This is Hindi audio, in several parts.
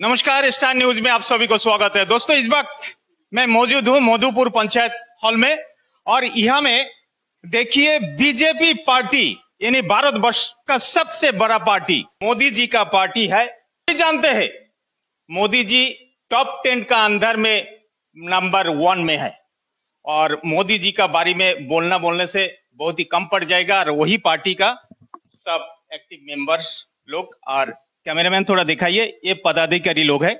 नमस्कार, स्टार न्यूज में आप सभी को स्वागत है। दोस्तों, इस वक्त मैं मौजूद हूं मधुपुर पंचायत हॉल में और यहाँ में देखिए बीजेपी पार्टी यानी भारतवर्ष का सबसे बड़ा पार्टी मोदी जी का पार्टी है। जानते हैं मोदी जी टॉप 10 का अंदर में नंबर 1 में है और मोदी जी का बारे में बोलने से बहुत ही कम पड़ जाएगा और वही पार्टी का सब एक्टिव मेंबर्स लोग और कैमरामैन थोड़ा दिखाइए, ये पदाधिकारी लोग हैं।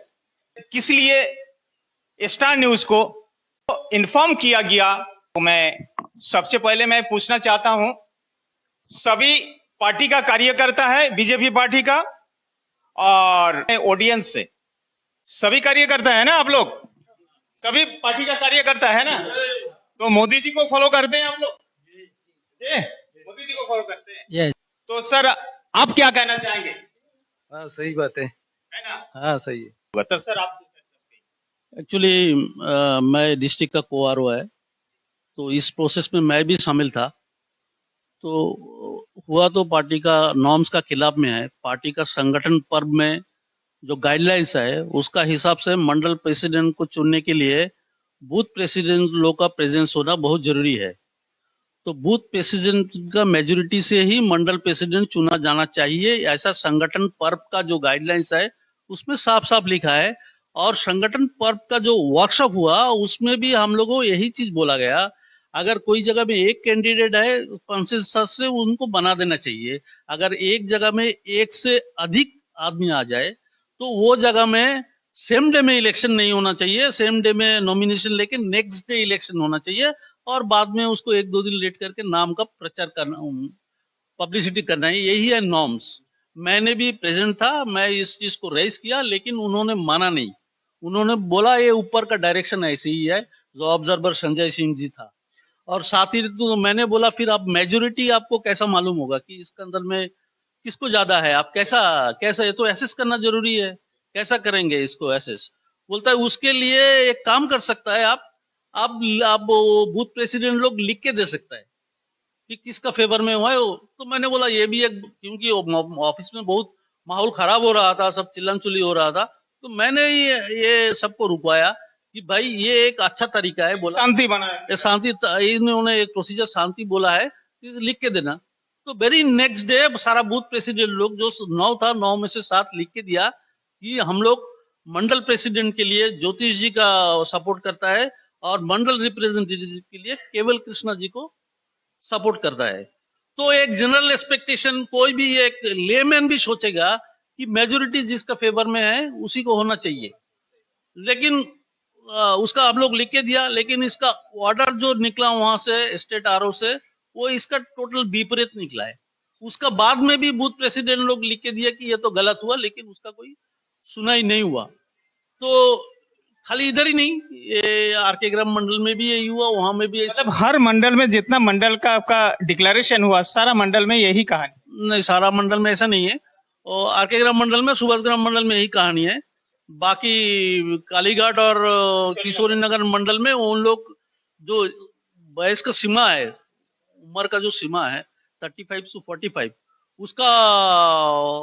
किस लिए स्टार न्यूज को इन्फॉर्म किया गया तो मैं सबसे पहले मैं पूछना चाहता हूं, सभी पार्टी का कार्यकर्ता है बीजेपी पार्टी का और ऑडियंस से सभी कार्यकर्ता है ना, आप लोग सभी पार्टी का कार्यकर्ता है ना, तो मोदी जी को फॉलो करते हैं आप लोग? मोदी जी को फॉलो करते हैं। तो सर आप क्या कहना चाहेंगे? हाँ सही बात है ना? हाँ सही है। तो सर आप एक्चुअली मैं डिस्ट्रिक्ट का कोआरओ है, तो इस प्रोसेस में मैं भी शामिल था। तो हुआ तो पार्टी का नॉर्म्स का खिलाफ में है। पार्टी का संगठन पर्व में जो गाइडलाइंस है उसका हिसाब से मंडल प्रेसिडेंट को चुनने के लिए बूथ प्रेसिडेंट लोग का प्रेजेंस होना बहुत जरूरी है। तो बूथ प्रेसिडेंट का मेजोरिटी से ही मंडल प्रेसिडेंट चुना जाना चाहिए, ऐसा संगठन पर्व का जो गाइडलाइंस है उसमें साफ साफ लिखा है। और संगठन पर्व का जो वर्कशॉप हुआ उसमें भी हम लोगों को यही चीज बोला गया, अगर कोई जगह में एक कैंडिडेट है कंसेंसस से उनको बना देना चाहिए। अगर एक जगह में एक से अधिक आदमी आ जाए तो वो जगह में सेम डे में इलेक्शन नहीं होना चाहिए, सेम डे में नॉमिनेशन लेके नेक्स्ट डे इलेक्शन होना चाहिए और बाद में उसको 1-2 दिन लेट करके नाम का प्रचार करना, पब्लिसिटी करना है। यही है नॉर्म्स। मैंने भी प्रेजेंट था, मैं इस चीज को रेज किया लेकिन उन्होंने माना नहीं। उन्होंने बोला ये ऊपर का डायरेक्शन ऐसे ही है, जो ऑब्जर्वर संजय सिंह जी था। और साथ ही तो मैंने बोला फिर आप मेजोरिटी आपको कैसा मालूम होगा कि इसके अंदर में किसको ज्यादा है, आप कैसा कैसा ये तो एसेस करना जरूरी है, कैसा करेंगे इसको एसेस। बोलता है उसके लिए एक काम कर सकता है आप बूथ प्रेसिडेंट लोग लिख के दे सकता है कि किसका फेवर में हुआ है वो। तो मैंने बोला ये भी एक, क्योंकि ऑफिस में बहुत माहौल खराब हो रहा था, सब चिल्लम चिल्ली हो रहा था, तो मैंने ये सबको रुकवाया कि भाई ये एक अच्छा तरीका है, बोला शांति बनाए, शांति, इन्होंने एक प्रोसीजर शांति बोला है कि लिख के देना। तो वेरी नेक्स्ट डे सारा बूथ प्रेसिडेंट लोग जो 9 था 9 में से 7 लिख के दिया कि हम लोग मंडल प्रेसिडेंट के लिए ज्योतिष जी का सपोर्ट करता है और मंडल रिप्रेजेंटेटिव के लिए केवल कृष्णा जी को सपोर्ट करता है। तो एक जनरल एक्सपेक्टेशन कोई भी एक लेमैन भी सोचेगा कि मेजोरिटी जिसका फेवर में है उसी को होना चाहिए, लेकिन उसका आप लोग लिख के दिया। लेकिन इसका ऑर्डर जो निकला वहां से स्टेट आरओ से, वो इसका टोटल विपरीत निकला है। उसका बाद में भी बूथ प्रेसिडेंट लोग लिख के दिया कि ये तो गलत हुआ, लेकिन उसका कोई सुनाई नहीं हुआ। तो खाली इधर ही नहीं, ये आरके ग्राम मंडल में भी यही हुआ, वहां में भी मतलब हर मंडल में जितना मंडल का आपका डिक्लेरेशन हुआ सारा मंडल में यही कहानी? नहीं, सारा मंडल में ऐसा नहीं है। और आरके ग्राम मंडल में, सुभाष ग्राम मंडल में यही कहानी है। बाकी कालीघाट और किशोरी नगर मंडल में उन लोग जो वयस्क का सीमा है, उम्र का जो सीमा है 35 से 45, उसका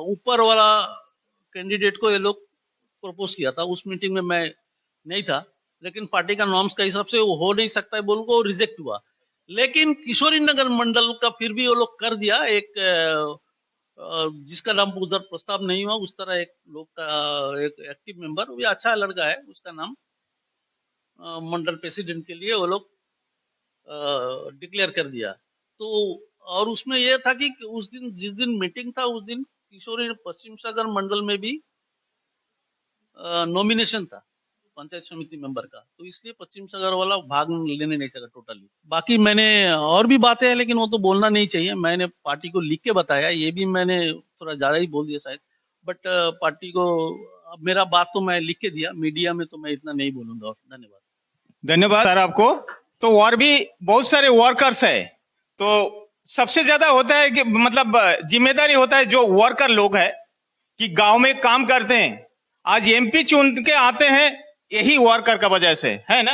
ऊपर वाला कैंडिडेट को ये लोग प्रपोज किया था। उस मीटिंग में मैं नहीं था, लेकिन पार्टी का नॉर्म्स का हिसाब से वो हो नहीं सकता है बोल को रिजेक्ट हुआ। लेकिन किशोरी नगर मंडल का फिर भी वो लोग कर दिया। एक जिसका नाम उधर प्रस्ताव नहीं हुआ, उस तरह एक लोग का एक एक्टिव मेंबर, वो भी अच्छा लड़का है, उसका नाम मंडल प्रेसिडेंट के लिए वो लोग डिक्लेयर कर दिया। तो और उसमें यह था कि उस दिन जिस दिन मीटिंग था उस दिन किशोरी पश्चिम सागर मंडल में भी नॉमिनेशन था पंचायत समिति मेंबर का, तो इसलिए पश्चिम सागर वाला भाग लेने नहीं सका टोटली। बाकी मैंने और भी बातें हैं लेकिन वो तो बोलना नहीं चाहिए, मैंने पार्टी को लिख के बताया। ये भी मैंने थोड़ा ज्यादा ही बोल दिया शायद, बट पार्टी को मेरा बात तो मैं लिख के दिया, मीडिया में तो मैं इतना नहीं बोलूंगा। धन्यवाद सर आपको। तो और भी बहुत सारे वर्कर्स है, तो सबसे ज्यादा होता है कि मतलब जिम्मेदारी होता है जो वर्कर लोग है कि गांव में काम करते हैं। आज एमपी चुन के आते हैं यही वर्कर का वजह से, है ना?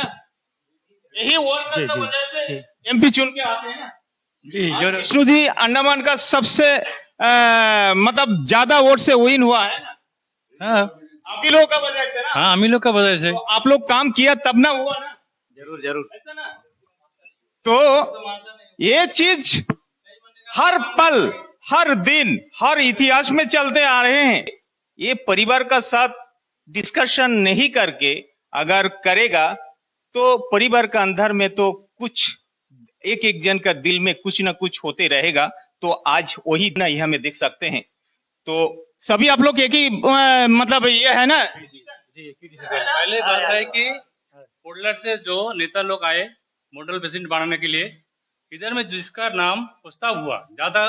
यही वर्कर का वजह से एमपी चुन के आते हैं ना। विष्णु जी अंडमान का सबसे मतलब ज्यादा वोट से विन हुआ है ना। आप ही लोगों का वजह से ना। हाँ, हम ही लोग का वजह से। तो आप लोग काम किया तब ना हुआ ना। जरूर जरूर। ऐसा ना। तो ये चीज हर पल, हर दिन, हर इतिहास में चलते आ रहे हैं। ये परिवार का साथ डिस्कशन नहीं करके अगर करेगा तो परिवार का अंदर में तो कुछ एक एक जन का दिल में कुछ ना कुछ होते रहेगा। तो आज वही ना यहाँ में देख सकते हैं। तो सभी आप लोग एक ही मतलब ये है ना। पहले बात है कि कोडलर से जो नेता लोग आए मॉडल प्रेसिडेंट बनाने के लिए, इधर में जिसका नाम प्रस्ताव हुआ, ज्यादा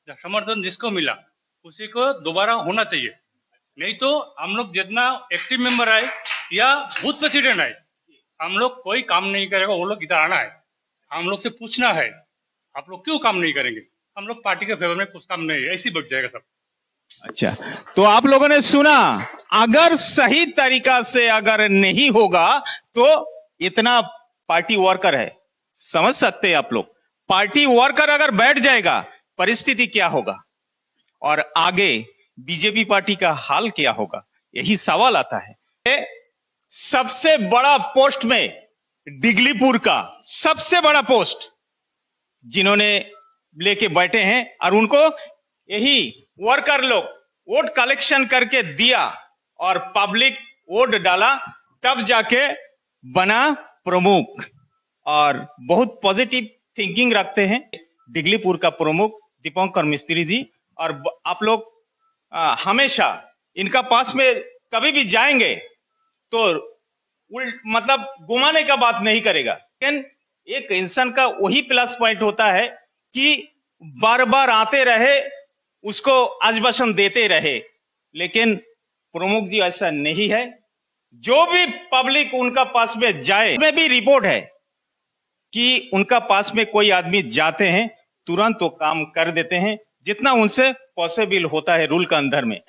समर्थन जिसको मिला उसी को दोबारा होना चाहिए। नहीं तो हम लोग जितना एक्टिव मेंबर आए या बूथ प्रेसिडेंट आए, हम लोग कोई काम नहीं करेगा। वो लोग इधर आना है, हम लोग से पूछना है आप लोग क्यों काम नहीं करेंगे। हम लोग पार्टी के फेवर में कुछ काम नहीं है, ऐसे ही बढ़ जाएगा सब। अच्छा, तो आप लोगों ने सुना, अगर सही तरीका से अगर नहीं होगा तो इतना पार्टी वर्कर है, समझ सकते हैं आप लोग। पार्टी वर्कर अगर बैठ जाएगा परिस्थिति क्या होगा और आगे बीजेपी पार्टी का हाल क्या होगा, यही सवाल आता है। सबसे बड़ा पोस्ट में डिगलीपुर का सबसे बड़ा पोस्ट जिन्होंने लेके बैठे हैं और उनको यही वर्कर लोग वोट कलेक्शन करके दिया और पब्लिक वोट डाला, तब जाके बना प्रमुख। और बहुत पॉजिटिव थिंकिंग रखते हैं डिगलीपुर का प्रमुख दीपंकर मिस्त्री जी। और आप लोग हमेशा इनका पास में कभी भी जाएंगे तो मतलब घुमाने का बात नहीं करेगा। लेकिन एक इंसान का वही प्लस पॉइंट होता है कि बार बार आते रहे, उसको आश्वासन देते रहे। लेकिन प्रमुख जी ऐसा नहीं है। जो भी पब्लिक उनका पास में जाए, में भी रिपोर्ट है कि उनका पास में कोई आदमी जाते हैं तुरंत वो काम कर देते हैं जितना उनसे पॉसिबल होता है रूल के अंदर में।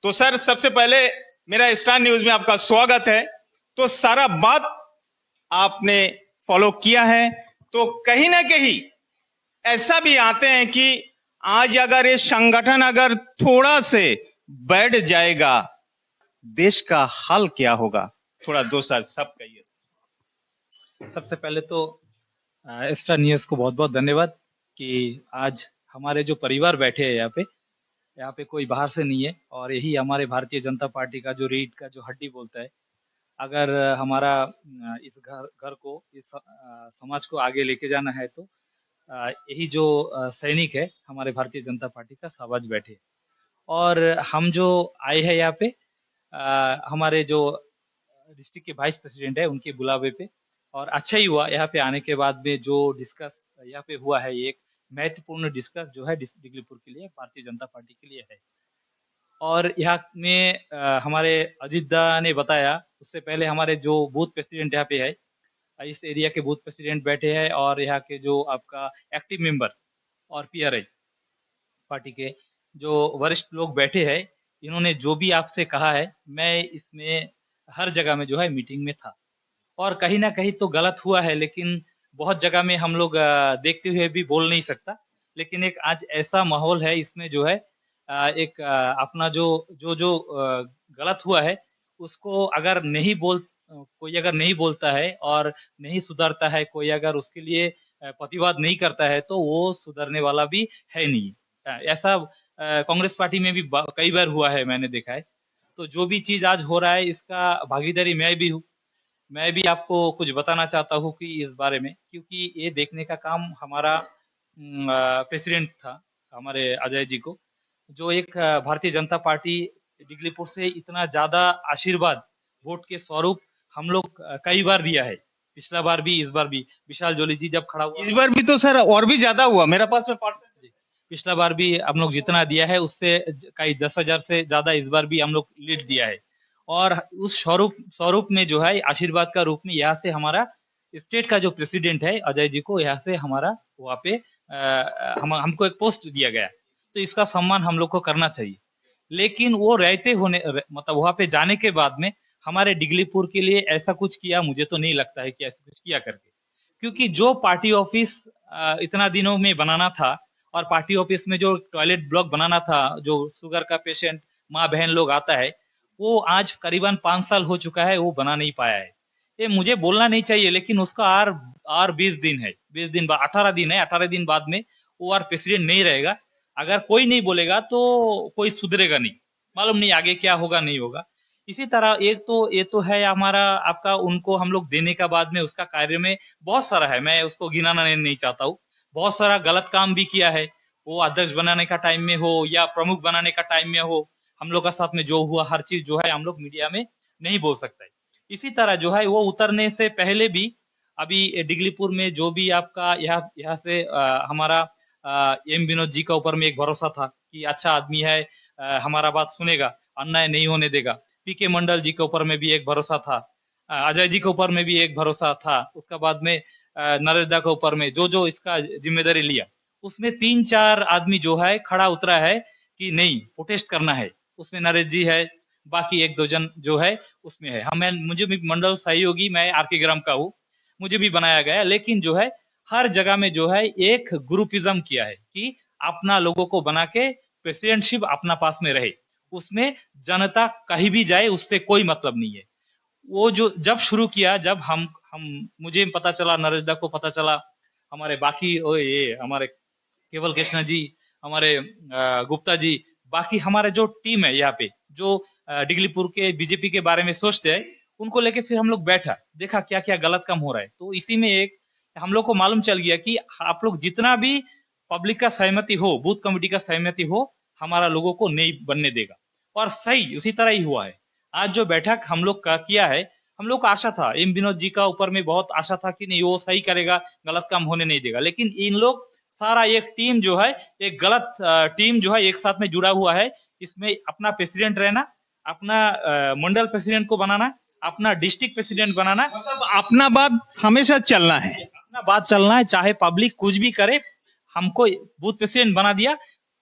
तो सर, सबसे पहले मेरा स्टार न्यूज में आपका स्वागत है। तो सारा बात आपने फॉलो किया है, तो कहीं ना कहीं ऐसा भी आते हैं कि आज अगर ये संगठन अगर थोड़ा से बैठ जाएगा, देश का हाल क्या होगा? थोड़ा दो सर सब कहिए। सबसे पहले तो एक्स्ट्रा न्यूज़ को बहुत बहुत धन्यवाद कि आज हमारे जो परिवार बैठे हैं यहाँ पे कोई बाहर से नहीं है और यही हमारे भारतीय जनता पार्टी का जो रीढ़ का जो हड्डी बोलता है। अगर हमारा इस घर को, इस समाज को आगे लेके जाना है तो यही जो सैनिक है हमारे भारतीय जनता पार्टी का शाहबाज बैठे। और हम जो आए हैं यहाँ पे हमारे जो डिस्ट्रिक्ट के वाइस प्रेसिडेंट है उनके बुलावे पे, और अच्छा ही हुआ यहाँ पे आने के बाद में जो डिस्कस यहाँ पे हुआ है, ये एक महत्वपूर्ण डिस्कस जो है डिगलीपुर के लिए, भारतीय जनता पार्टी के लिए है। और यहाँ में हमारे अजीत दा ने बताया, उससे पहले हमारे जो बूथ प्रेसिडेंट यहाँ पे है, इस एरिया के बूथ प्रेसिडेंट बैठे हैं और यहाँ के जो आपका एक्टिव मेंबर और पीआरआई पार्टी के जो वरिष्ठ लोग बैठे हैं, इन्होंने जो भी आपसे कहा है, मैं इसमें हर जगह में जो है मीटिंग में था। और कहीं ना कहीं तो गलत हुआ है, लेकिन बहुत जगह में हम लोग देखते हुए भी बोल नहीं सकता। लेकिन एक आज ऐसा माहौल है, इसमें जो है एक अपना जो गलत हुआ है उसको अगर कोई अगर नहीं बोलता है और नहीं सुधरता है, कोई अगर उसके लिए प्रतिवाद नहीं करता है तो वो सुधरने वाला भी है नहीं। ऐसा कांग्रेस पार्टी में भी कई बार हुआ है, मैंने देखा है। तो जो भी चीज आज हो रहा है इसका भागीदारी मैं भी हूँ। मैं भी आपको कुछ बताना चाहता हूँ कि इस बारे में, क्योंकि ये देखने का काम हमारा प्रेसिडेंट था हमारे अजय जी को, जो एक भारतीय जनता पार्टी डिगलीपुर से इतना ज्यादा आशीर्वाद वोट के स्वरूप हम लोग कई बार दिया है। पिछला बार भी, इस बार भी विशाल जोली जी जब खड़ा हुआ, इस बार भी तो सर और भी ज्यादा हुआ मेरे पास में परसेंट। पिछला बार भी हम लोग जितना दिया है उससे कई 10,000 से ज्यादा इस बार भी हम लोग लीड दिया है। और उस स्वरूप में जो है आशीर्वाद का रूप में यहाँ से हमारा स्टेट का जो प्रेसिडेंट है अजय जी को यहाँ से हमारा वहाँ पे हमको एक पोस्ट दिया गया। तो इसका सम्मान हम लोग को करना चाहिए। लेकिन वो रहते होने मतलब वहाँ पे जाने के बाद में हमारे डिगलीपुर के लिए ऐसा कुछ किया, मुझे तो नहीं लगता है कि ऐसा कुछ किया करके। क्योंकि जो पार्टी ऑफिस इतना दिनों में बनाना था और पार्टी ऑफिस में जो टॉयलेट ब्लॉक बनाना था, जो शुगर का पेशेंट माँ बहन लोग आता है, वो आज करीबन 5 साल हो चुका है, वो बना नहीं पाया है। ये मुझे बोलना नहीं चाहिए, लेकिन उसका और 20 दिन है, 20 दिन बाद 18 दिन है, 18 दिन बाद में वो और प्रेसिडेंट नहीं रहेगा। अगर कोई नहीं बोलेगा तो कोई सुधरेगा नहीं, मालूम नहीं आगे क्या होगा नहीं होगा। इसी तरह एक तो ये तो है हमारा आपका उनको हम लोग देने का बाद में उसका कार्य में बहुत सारा है, मैं उसको गिनाना नहीं चाहता हूँ। बहुत सारा गलत काम भी किया है, वो अध्यक्ष बनाने का टाइम में हो या प्रमुख बनाने का टाइम में हो, हम लोग का साथ में जो हुआ हर चीज जो है हम लोग मीडिया में नहीं बोल सकते। इसी तरह जो है वो उतरने से पहले भी अभी डिगलीपुर में जो भी आपका यहाँ से हमारा एम विनोद जी का ऊपर में एक भरोसा था कि अच्छा आदमी है, हमारा बात सुनेगा, अन्याय नहीं होने देगा। पीके मंडल जी के ऊपर में भी एक भरोसा था, अजय जी के ऊपर में भी एक भरोसा था। उसका बाद में नरेंद्र के ऊपर में जो इसका जिम्मेदारी लिया, उसमें 3-4 आदमी जो है खड़ा उतरा है कि नहीं प्रोटेस्ट करना है। उसमें नरेश जी है, बाकी 1-2 जन जो है उसमें है। हम मुझे भी मंडल सहयोगी, मैं आर के ग्राम का हूँ, मुझे भी बनाया गया, लेकिन जो है हर जगह में जो है एक ग्रुपिज्म किया है कि अपना लोगों को बना के प्रेसिडेंटशिप अपना पास में रहे, उसमें जनता कहीं भी जाए उससे कोई मतलब नहीं है। वो जो जब शुरू किया, जब हम मुझे पता चला, नरेश को पता चला, हमारे बाकी ये हमारे केवल कृष्णा जी, हमारे गुप्ता जी, बाकी हमारे जो टीम है यहाँ पे जो डिगलीपुर के बीजेपी के बारे में सोचते हैं, उनको लेके फिर हम लोग बैठा, देखा क्या क्या गलत काम हो रहा है। तो इसी में एक हम लोग को मालूम चल गया कि आप लोग जितना भी पब्लिक का सहमति हो, बूथ कमेटी का सहमति हो, हमारा लोगों को नहीं बनने देगा। और सही उसी तरह ही हुआ है। आज जो बैठक हम लोग का किया है, हम लोग को आशा था, एम विनोद जी का ऊपर में बहुत आशा था कि नहीं वो सही करेगा, गलत काम होने नहीं देगा। लेकिन इन लोग सारा एक टीम जो है, एक गलत टीम जो है एक साथ में जुड़ा हुआ है। इसमें अपना प्रेसिडेंट रहना, अपना मंडल प्रेसिडेंट को बनाना, अपना डिस्ट्रिक्ट प्रेसिडेंट बनाना, मतलब अपना बात हमेशा चलना है। अपना बात चलना है, चाहे पब्लिक कुछ भी करे। हमको बूथ प्रेसिडेंट बना दिया,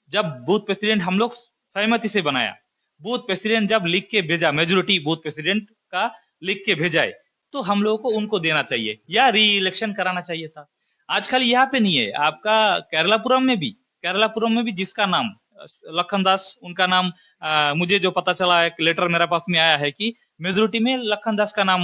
जब बूथ प्रेसिडेंट हम लोग सहमति से बनाया, बूथ प्रेसिडेंट जब लिख के भेजा, मेजोरिटी बूथ प्रेसिडेंट का लिख के भेजा है, तो हम लोगों को उनको देना चाहिए या री इलेक्शन कराना चाहिए था। आजकल यहाँ पे नहीं है, आपका केरलापुरम में भी जिसका नाम लखन दास, उनका नाम मुझे जो पता चला है, लेटर मेरे पास में आया है कि मेजोरिटी में लखन दास का नाम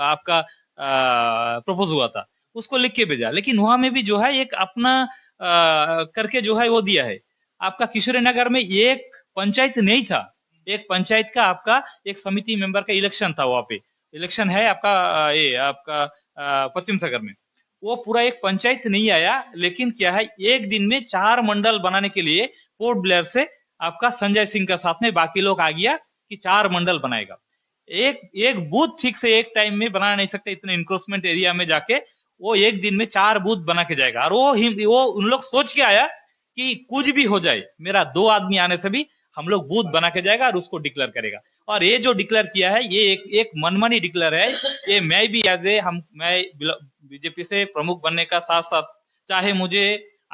आपका प्रपोज हुआ था, उसको लिख के भेजा। लेकिन वहां में भी जो है एक अपना करके जो है वो दिया है। आपका किशोरी नगर में एक पंचायत नहीं था, एक पंचायत का आपका एक समिति मेंबर का इलेक्शन था, वहां पे इलेक्शन है आपका ये आपका पश्चिम सागर में, वो पूरा एक पंचायत नहीं आया। लेकिन क्या है, एक दिन में 4 मंडल बनाने के लिए पोर्ट ब्लेयर से आपका संजय सिंह का साथ में बाकी लोग आ गया कि 4 मंडल बनाएगा। एक बूथ ठीक से एक टाइम में बना नहीं सकते, इतने इंक्रोचमेंट एरिया में जाके वो एक दिन में 4 बूथ बना के जाएगा। और वो उन लोग सोच के आया कि कुछ भी हो जाए, मेरा 2 आदमी आने से भी हम लोग बूथ बना के जाएगा और उसको डिक्लेयर करेगा। और ये जो डिक्लेयर किया है, ये एक मनमानी डिक्लेयर है। ये मैं भी मैं बीजेपी से प्रमुख बनने का साथ साथ, चाहे मुझे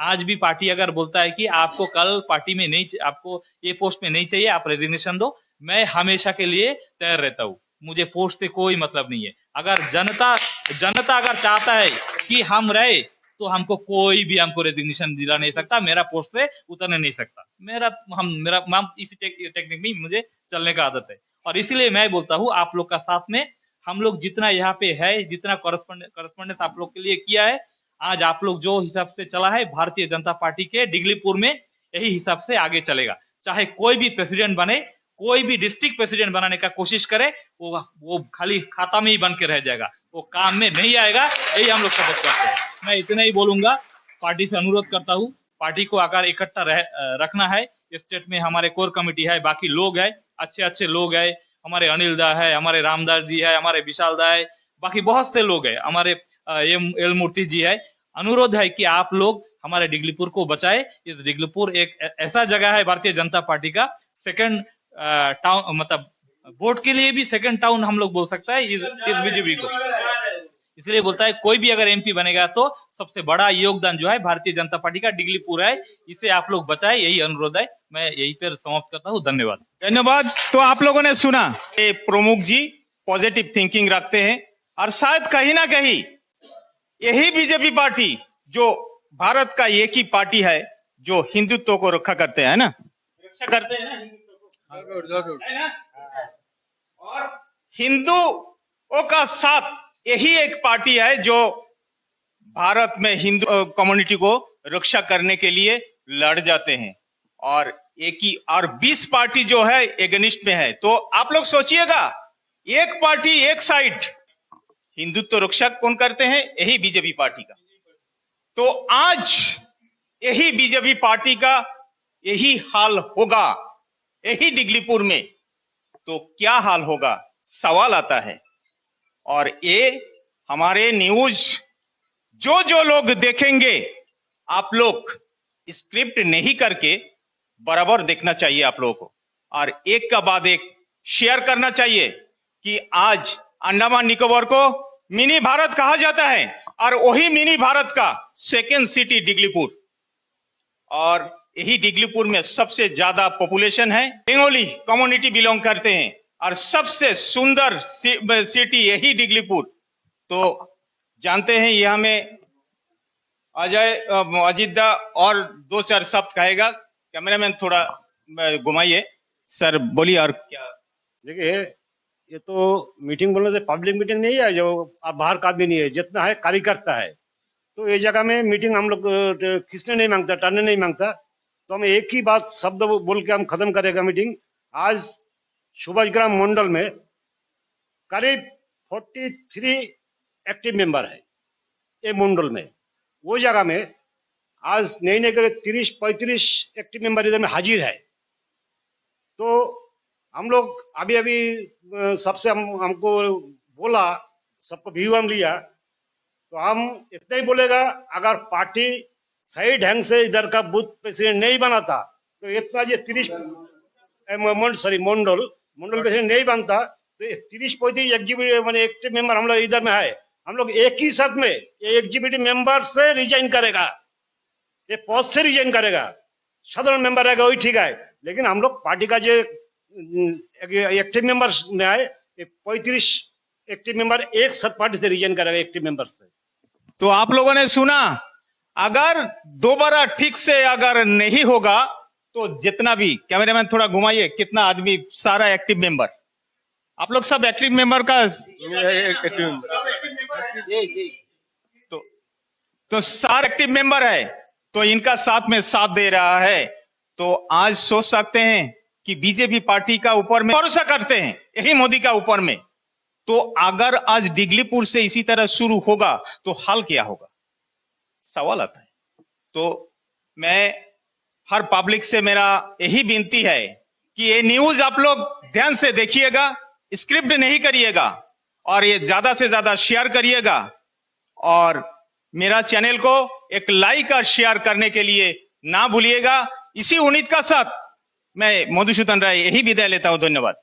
आज भी पार्टी अगर बोलता है कि आपको कल पार्टी में नहीं, आपको ये पोस्ट में नहीं चाहिए, आप रेजिग्नेशन दो, मैं हमेशा के लिए तैयार रहता हूँ। मुझे पोस्ट से कोई मतलब नहीं है। अगर जनता अगर चाहता है कि हम रहे, तो हमको कोई भी हमको रेजिग्नेशन दिला नहीं सकता, मेरा पोस्ट से उतरने नहीं सकता। मेरा इसी टेक्निक में मुझे चलने का आदत है। और इसीलिए मैं बोलता हूँ आप लोग का साथ में हम लोग जितना यहाँ पे है, जितना करस्पॉन्डेंस आप लोग के लिए किया है, आज आप लोग जो हिसाब से चला है, भारतीय जनता पार्टी के डिगलीपुर में यही हिसाब से आगे चलेगा। चाहे कोई भी प्रेसिडेंट बने, कोई भी डिस्ट्रिक्ट प्रेसिडेंट बनाने का कोशिश करे, वो खाली खाता में ही बन के रह जाएगा, वो काम में नहीं आएगा। यही हम लोग सपोर्ट करते हैं। मैं इतना ही बोलूंगा, पार्टी से अनुरोध करता हूँ, पार्टी को अगर इकट्ठा रखना है, स्टेट में हमारे कोर कमेटी है, बाकी लोग है, अच्छे लोग है, हमारे अनिल दा है, हमारे रामदास जी है, हमारे विशाल दा है, बाकी बहुत से लोग है, हमारे एल मूर्ति जी है। अनुरोध है कि आप लोग हमारे डिगलीपुर को बचाए। इस डिगलीपुर एक ऐसा जगह है भारतीय जनता पार्टी का सेकंड टाउन, मतलब वोट के लिए भी सेकंड टाउन हम लोग बोल सकता है इस बीजेपी को। इसलिए बोलता है कोई भी अगर एमपी बनेगा तो सबसे बड़ा योगदान जो है भारतीय जनता पार्टी का डिगलीपुर है, इसे आप लोग बचाए, यही अनुरोध है। मैं यही पर समाप्त करता हूँ। धन्यवाद। धन्यवाद। तो आप लोगों ने सुना, ये प्रमुख जी पॉजिटिव थिंकिंग रखते हैं और शायद कहीं ना कहीं यही बीजेपी पार्टी जो भारत का एक ही पार्टी है जो हिंदुत्व को रक्षा करते हैं ना, रक्षा करते हैं ना हिंदुत्व को, है ना? हिंदुओं का साथ यही एक पार्टी है जो भारत में हिंदू कम्युनिटी को रक्षा करने के लिए लड़ जाते हैं, और एक ही और 20 पार्टी जो है एगनिस्ट में है। तो आप लोग सोचिएगा, एक पार्टी एक साइड, हिंदुत्व रक्षा कौन करते हैं? यही बीजेपी पार्टी का। तो आज यही बीजेपी पार्टी का यही हाल होगा, यही डिगलीपुर में, तो क्या हाल होगा सवाल आता है। और ये हमारे न्यूज जो लोग देखेंगे, आप लोग स्क्रिप्ट नहीं करके बराबर देखना चाहिए आप लोगों को, और एक का बाद एक शेयर करना चाहिए कि आज अंडमान निकोबार को मिनी भारत कहा जाता है, और वही मिनी भारत का सेकेंड सिटी डिगलीपुर, और यही डिगलीपुर में सबसे ज्यादा पॉपुलेशन है, बंगाली कम्युनिटी बिलोंग करते हैं, और सबसे सुंदर सिटी यही डिगलीपुर। तो जानते हैं यहाँ में अजय अजीत दा और 2-4 शब्द कहेगा। कैमरामैन थोड़ा घुमाइए सर, बोलिए। और क्या देखिए, ये तो मीटिंग बोलने से पब्लिक मीटिंग नहीं है, जो आप बाहर का आदमी नहीं है, जितना है कार्यकर्ता है। तो ये जगह में मीटिंग हम लोग खींचने नहीं मांगता, टरने नहीं मांगता, तो हम एक ही बात शब्द बोल के हम खत्म करेगा मीटिंग। आज सुभाषग्राम मंडल में करीब 43 एक्टिव मेंबर है ये मंडल में। वो जगह में आज नहीं करीब 30-35 एक्टिव मेंबर इधर में हाजिर है। तो हम लोग अभी सबसे हमको बोला, सबको व्यू हम लिया, तो हम इतना ही बोलेगा, अगर पार्टी सही ढंग से इधर का बूथ प्रेसिडेंट नहीं बनाता तो इतना ये 30 मंडल प्रेसिडेंट नहीं बनता, तो 30-35 एग्जीक्यूटिव मैंने एक्टिव मेंबर हम लोग इधर में है। हम लोग एक ही साथ में ये एग्जीक्यूटिव मेंबर से रिजाइन करेगा, ये पद से रिजाइन करेगा, साधारण मेंबर रहेगा वही ठीक है, लेकिन हम लोग पार्टी का जो एक्टिव मेंबर में आए 35 एक्टिव मेंबर एक साथ पार्टी से रिजाइन करेगा एक्टिव मेंबर से। तो आप लोगों ने सुना, अगर दोबारा ठीक से अगर नहीं होगा तो जितना भी, कैमरामैन थोड़ा घुमाइए, कितना आदमी, सारा एक्टिव मेंबर, आप लोग सब एक्टिव मेंबर का तो सारे एक्टिव मेंबर है, तो इनका साथ में साथ दे रहा है। तो आज सोच सकते हैं कि बीजेपी पार्टी का ऊपर में भरोसा करते हैं, यही मोदी का ऊपर में। तो अगर आज डिगलीपुर से इसी तरह शुरू होगा तो हाल क्या होगा, सवाल आता है। तो मैं हर पब्लिक से मेरा यही विनती है कि ये न्यूज आप लोग ध्यान से देखिएगा, स्क्रिप्ट नहीं करिएगा, और ये ज्यादा से ज्यादा शेयर करिएगा, और मेरा चैनल को एक लाइक और शेयर करने के लिए ना भूलिएगा। इसी उम्मीद का साथ मैं मधुसूदन राय यही विदाई लेता हूं। धन्यवाद।